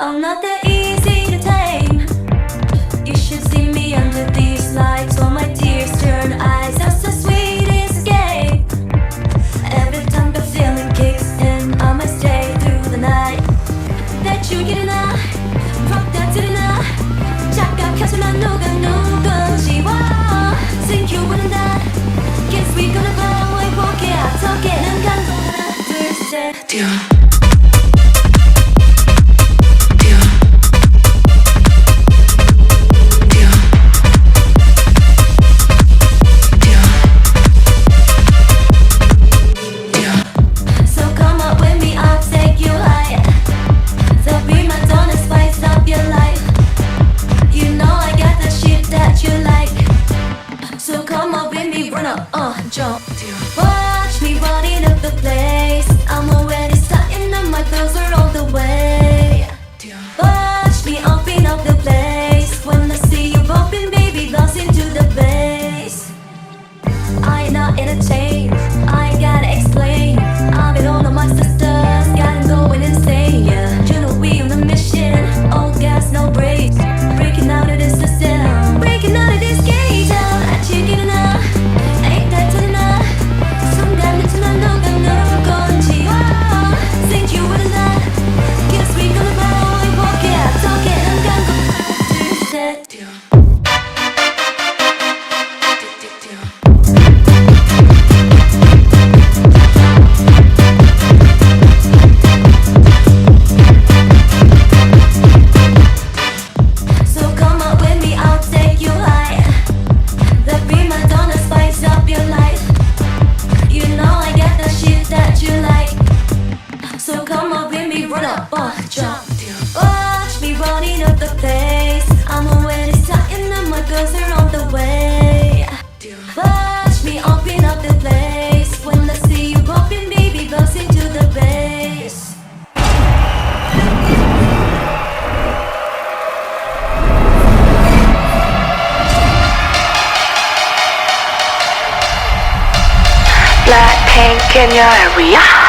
I'm not that easy to tame. You should see me under these lights, while my tears turn eyes. That's the sweetest game. Every time the feeling kicks in, I'ma stay through the night. 내 줄기를 나, 프로젝트를 나, 착각하지만 누가 누군지 와. Think you wouldn't die. Guess we gonna go and walk it out. talk it. 눈 감고 하나 둘 셋. Jump. Watch me running up the place. I'm already starting and my clothes are all the way. Watch me open up the place. When I see you bumping, baby, bounce into the bass. I ain't not entertained, I ain't gotta explain. I'm in all of my sisters, got them going insane. Yeah, you know we on a mission, all gas, no brakes. Breaking out of this system, breaking out of this cage. 아치기는 나. Jump. Watch me running up the place. I'm already starting and my girls are on the way. Watch me open up the place. When I see you bumping, baby, bounce into the bass. Blackpink in your area.